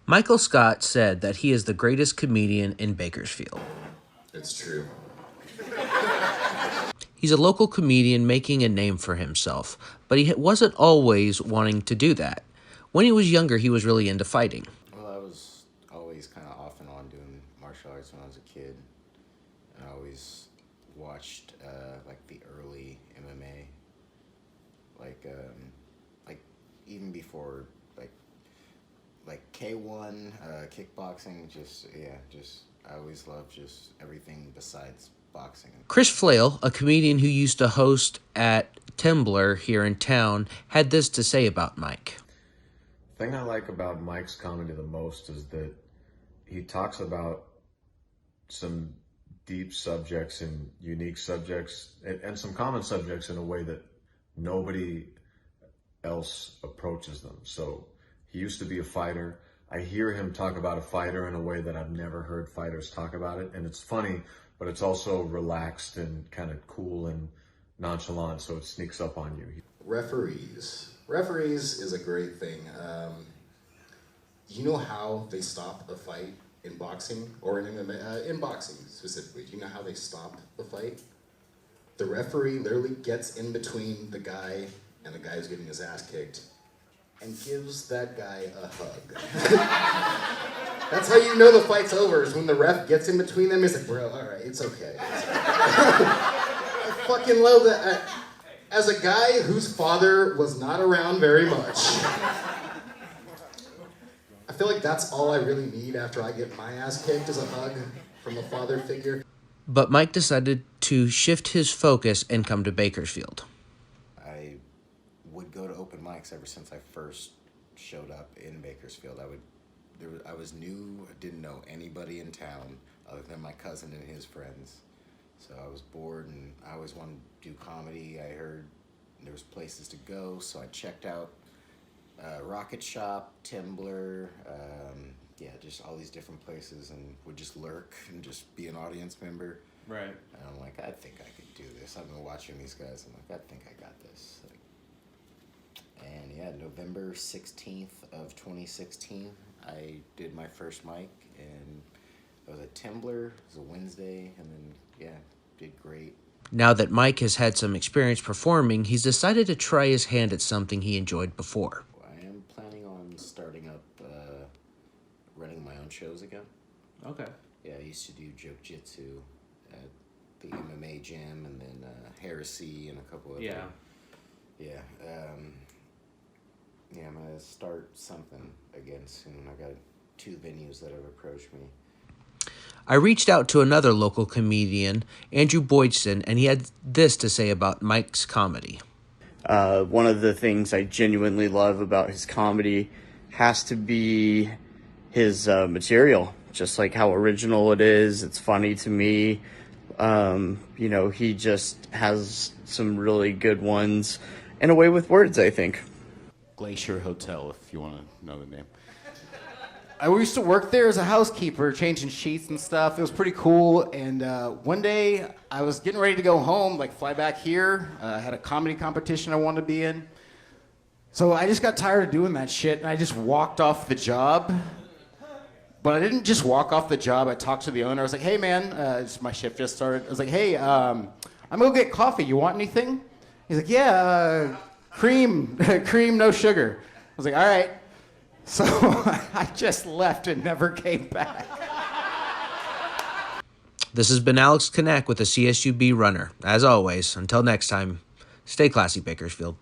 Michael Scott said that he is the greatest comedian in Bakersfield. It's true. He's a local comedian making a name for himself, but he wasn't always wanting to do that. When he was younger, he was really into fighting. Well, I was always kind of off and on doing martial arts when I was a kid. And I always watched like the early MMA, like even before like K1, kickboxing. Just I always loved just everything besides boxing. Chris Flail, a comedian who used to host at Tumblr here in town, had this to say about Mike. The thing I like about Mike's comedy the most is that he talks about some deep subjects and unique subjects and some common subjects in a way that nobody else approaches them. So he used to be a fighter. I hear him talk about a fighter in a way that I've never heard fighters talk about it. And it's funny, but it's also relaxed and kind of cool and nonchalant, so it sneaks up on you. Referees. Referees is a great thing. You know how they stop a fight in boxing, or in MMA, in boxing specifically? Do you know how they stop the fight? The referee literally gets in between the guy and the guy who's getting his ass kicked and gives that guy a hug. That's how you know the fight's over, is when the ref gets in between them. He's like, bro, all right, it's okay. I fucking love that. As a guy whose father was not around very much, I feel like that's all I really need after I get my ass kicked, is a hug from a father figure. But Mike decided to shift his focus and come to Bakersfield. I would go to open mics ever since I first showed up in Bakersfield. I was new, I didn't know anybody in town other than my cousin and his friends. So I was bored and I always wanted to do comedy. I heard there was places to go, so I checked out Rocket Shop, Tumblr, just all these different places, and would just lurk and just be an audience member. Right. And I'm like, I think I could do this. I've been watching these guys. I'm like, I think I got this. And yeah, November 16th of 2016, I did my first mic, and it was a Tumblr. It was a Wednesday, and then did great. Now that Mike has had some experience performing, he's decided to try his hand at something he enjoyed before. I am planning on starting up running my own shows again. Okay. Yeah, I used to do joke jitsu at the MMA gym, and then Heresy and a couple of Yeah. I'm gonna start something again soon. I got 2 venues that have approached me. I reached out to another local comedian, Andrew Boydson, and he had this to say about Mike's comedy. One of the things I genuinely love about his comedy has to be his material, just like how original it is. It's funny to me. He just has some really good ones and a way with words, I think. Glacier Hotel, if you want to know the name. I used to work there as a housekeeper, changing sheets and stuff. It was pretty cool. And one day, I was getting ready to go home, fly back here. I had a comedy competition I wanted to be in. So I just got tired of doing that shit, and I just walked off the job. But I didn't just walk off the job. I talked to the owner. I was like, hey, man, my shift just started. I was like, hey, I'm going to go get coffee. You want anything? He's like, yeah, cream, no sugar. I was like, all right. So I just left and never came back. This has been Alex Kanak with the CSUB Runner. As always, until next time, stay classy, Bakersfield.